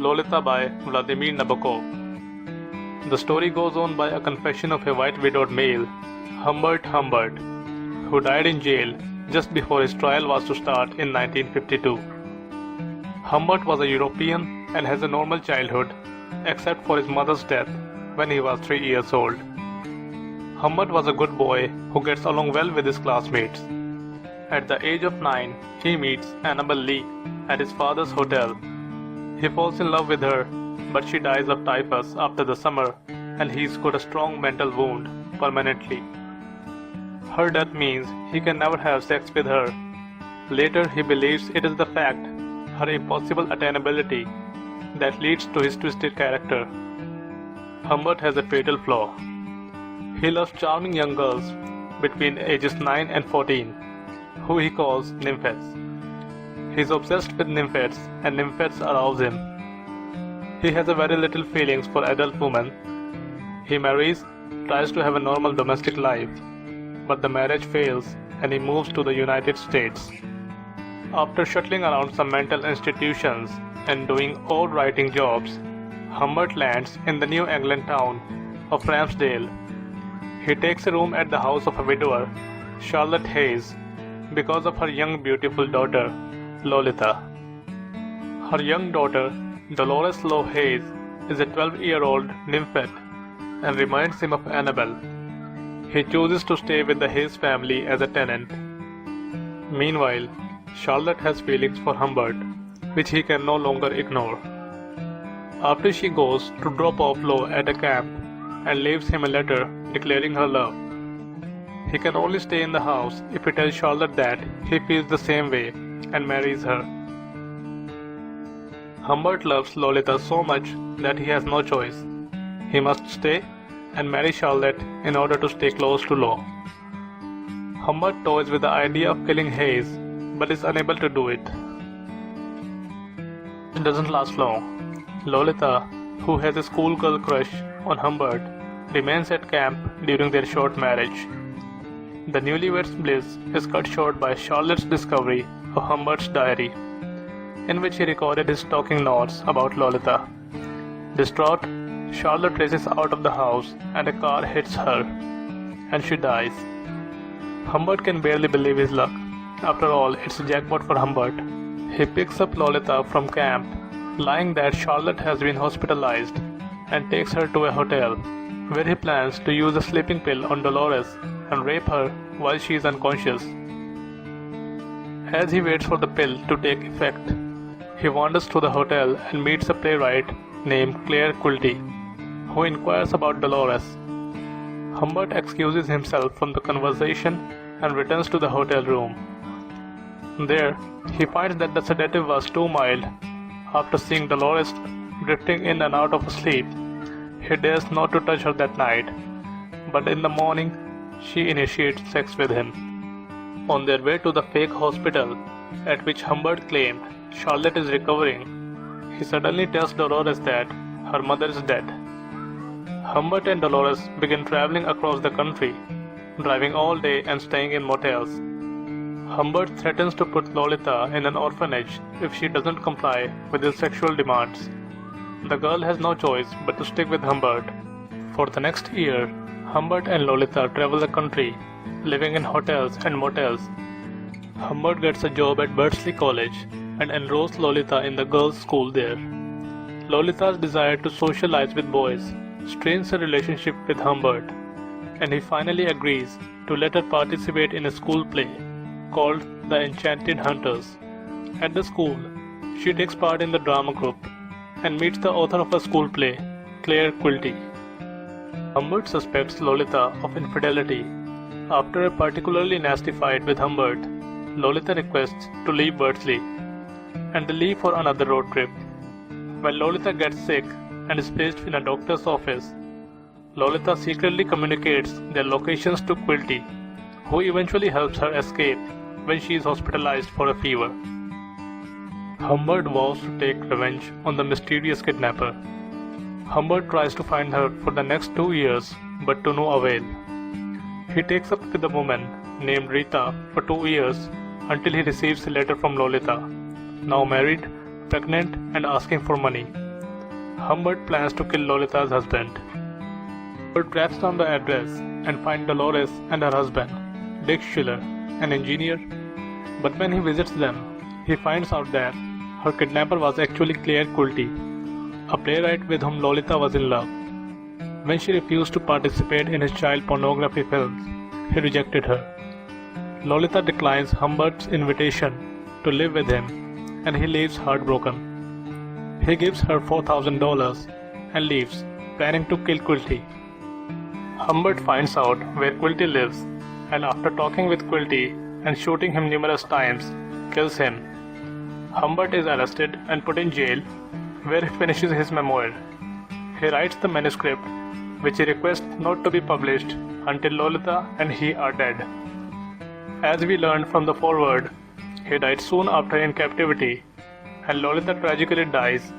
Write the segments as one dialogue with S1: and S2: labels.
S1: Lolita by Vladimir Nabokov. The story goes on by a confession of a white widowed male, Humbert Humbert, who died in jail just before his trial was to start in 1952. Humbert was a European and has a normal childhood, except for his mother's death when he was 3 years old. Humbert was a good boy who gets along well with his classmates. At the age of 9, he meets Annabel Lee at his father's hotel. He falls in love with her, but she dies of typhus after the summer, and he's got a strong mental wound permanently. Her death means he can never have sex with her. Later, he believes it is the fact, her impossible attainability, that leads to his twisted character. Humbert has a fatal flaw. He loves charming young girls between ages 9 and 14, who he calls nymphets. He is obsessed with nymphets, and nymphets arouse him. He has a very little feelings for adult women. He marries, tries to have a normal domestic life, but the marriage fails and he moves to the United States. After shuttling around some mental institutions and doing odd writing jobs, Humbert lands in the New England town of Ramsdale. He takes a room at the house of a widower, Charlotte Haze, because of her young beautiful daughter, Lolita. Her young daughter, Dolores Haze, is a 12-year-old nymphet and reminds him of Annabel. He chooses to stay with the Haze family as a tenant. Meanwhile, Charlotte has feelings for Humbert, which he can no longer ignore. After she goes to drop off Lo at a camp and leaves him a letter declaring her love, he can only stay in the house if he tells Charlotte that he feels the same way and marries her. Humbert loves Lolita so much that he has no choice. He must stay and marry Charlotte in order to stay close to Lo. Humbert toys with the idea of killing Haze, but is unable to do it. It doesn't last long. Lolita, who has a schoolgirl crush on Humbert, remains at camp during their short marriage. The newlyweds' bliss is cut short by Charlotte's discovery of Humbert's diary, in which he recorded his talking notes about Lolita. Distraught, Charlotte races out of the house and a car hits her, and she dies. Humbert can barely believe his luck. After all, it's a jackpot for Humbert. He picks up Lolita from camp, lying that Charlotte has been hospitalized, and takes her to a hotel, where he plans to use a sleeping pill on Dolores and rape her while she is unconscious. As he waits for the pill to take effect, he wanders through the hotel and meets a playwright named Claire Quilty, who inquires about Dolores. Humbert excuses himself from the conversation and returns to the hotel room. There, he finds that the sedative was too mild. After seeing Dolores drifting in and out of sleep, he dares not to touch her that night, but in the morning, she initiates sex with him. On their way to the fake hospital, at which Humbert claimed Charlotte is recovering, he suddenly tells Dolores that her mother is dead. Humbert and Dolores begin traveling across the country, driving all day and staying in motels. Humbert threatens to put Lolita in an orphanage if she doesn't comply with his sexual demands. The girl has no choice but to stick with Humbert. For the next year, Humbert and Lolita travel the country, living in hotels and motels. Humbert gets a job at Berkeley College and enrolls Lolita in the girls' school there. Lolita's desire to socialize with boys strains her relationship with Humbert, and he finally agrees to let her participate in a school play called The Enchanted Hunters. At the school, she takes part in the drama group and meets the author of a school play, Claire Quilty. Humbert suspects Lolita of infidelity. After a particularly nasty fight with Humbert, Lolita requests to leave Berkeley, and they leave for another road trip. When Lolita gets sick and is placed in a doctor's office, Lolita secretly communicates their locations to Quilty, who eventually helps her escape when she is hospitalized for a fever. Humbert vows to take revenge on the mysterious kidnapper. Humbert tries to find her for the next 2 years, but to no avail. He takes up with a woman named Rita for 2 years until he receives a letter from Lolita, now married, pregnant, and asking for money. Humbert plans to kill Lolita's husband. Humbert tracks down the address and finds Dolores and her husband, Dick Schiller, an engineer. But when he visits them, he finds out that her kidnapper was actually Claire Culty, a playwright with whom Lolita was in love. When she refused to participate in his child pornography films, he rejected her. Lolita declines Humbert's invitation to live with him, and he leaves heartbroken. He gives her $4,000 and leaves, planning to kill Culty. Humbert finds out where Culty lives, and after talking with Culty and shooting him numerous times, kills him. Humbert is arrested and put in jail, where he finishes his memoir. He writes the manuscript, which he requests not to be published until Lolita and he are dead. As we learned from the foreword, he died soon after in captivity, and Lolita tragically dies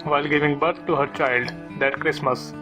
S1: while giving birth to her child that Christmas.